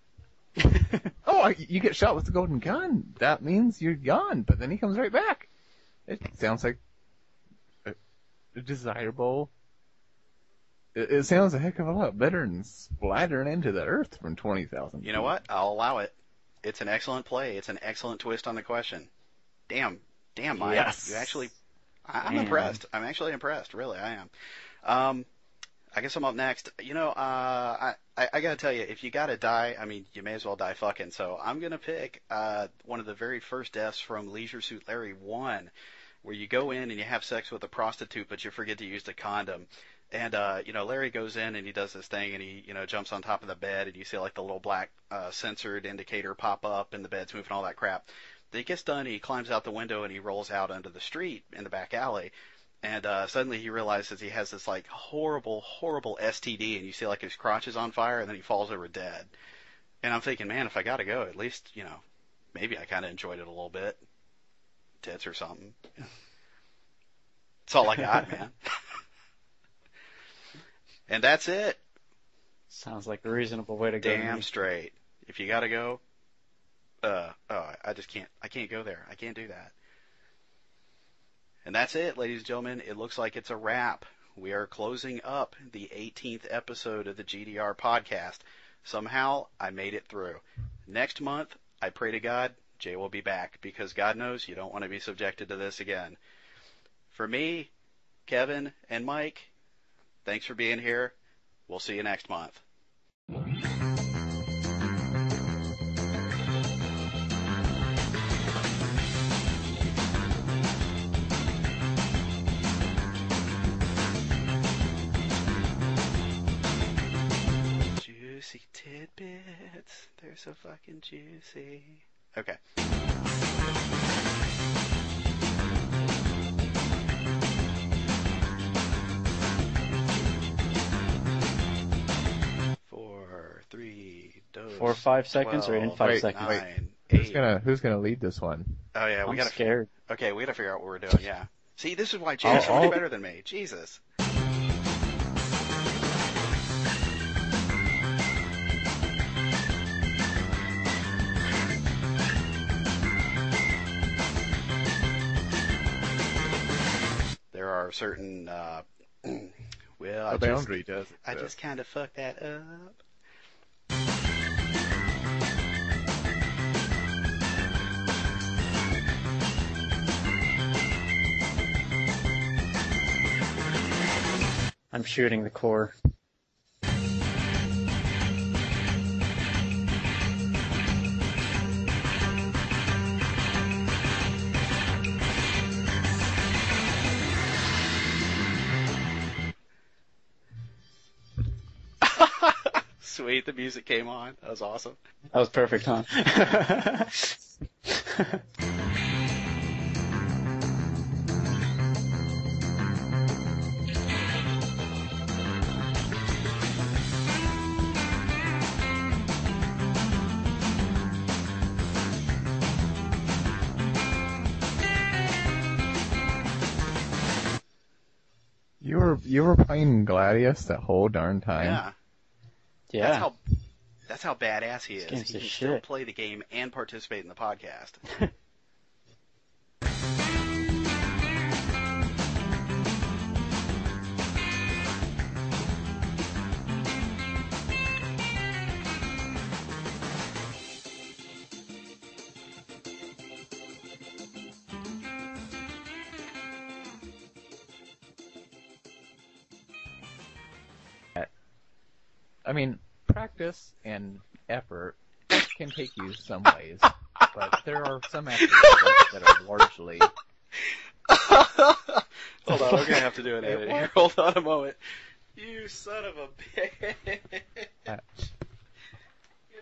Oh, you get shot with the golden gun. That means you're gone, but then he comes right back. It sounds like a desirable. It sounds a heck of a lot better than splattering into the earth from 20,000. You know what? I'll allow it. It's an excellent play. It's an excellent twist on the question. Damn, Mike. Yes. You actually, I'm Damn. impressed. I'm actually impressed. Really, I am. I guess I'm up next. You know, I gotta tell you, if you gotta die, I mean, you may as well die fucking. So I'm gonna pick one of the very first deaths from Leisure Suit Larry 1, where you go in and you have sex with a prostitute, but you forget to use the condom. And, Larry goes in and he does this thing and he, jumps on top of the bed and you see like the little black censored indicator pop up and the bed's moving, all that crap. Then he gets done, he climbs out the window and he rolls out onto the street in the back alley. And suddenly he realizes he has this like horrible, horrible STD and you see like his crotch is on fire and then he falls over dead. And I'm thinking, man, if I gotta go, at least, maybe I kind of enjoyed it a little bit. Tits or something. That's all I got, man. And that's it. Sounds like a reasonable way to go. Damn straight. If you gotta go, I just can't. I can't go there. I can't do that. And that's it, ladies and gentlemen. It looks like it's a wrap. We are closing up the 18th episode of the GDR Podcast. Somehow, I made it through. Next month, I pray to God, Jay will be back, because God knows you don't want to be subjected to this again. For me, Kevin, and Mike, thanks for being here. We'll see you next month. Juicy tidbits. They're so fucking juicy. Okay. Four, 3, 4 or 5 seconds or in 5 Wait, seconds? wait. 9, 8. Who's gonna lead this one? Oh yeah, we I'm gotta. scared. Okay, we gotta figure out what we're doing. Yeah. See, this is why Jay is so much better than me. Jesus. There are certain. Well, The boundary does it. I just kind of fucked that up. I'm shooting the core. Sweet, the music came on. That was awesome. That was perfect, huh? you were playing Gladius the whole darn time. Yeah. Yeah. That's how badass he is. This game's He the can still shit. play the game and participate in the podcast. I mean, practice and effort can take you some ways, but there are some aspects of it that are largely. Hold on, we're gonna have to do an edit here. Hold on a moment. You son of a bitch! Get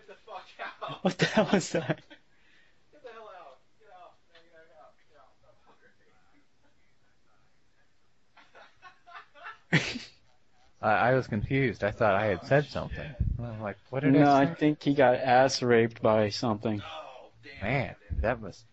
the fuck out! What the hell was that? Get the hell out! Get out! Get out! I was confused. I thought I had said something. I'm like, what did No, I I say? think he got ass raped by something. Oh damn! Man, that was.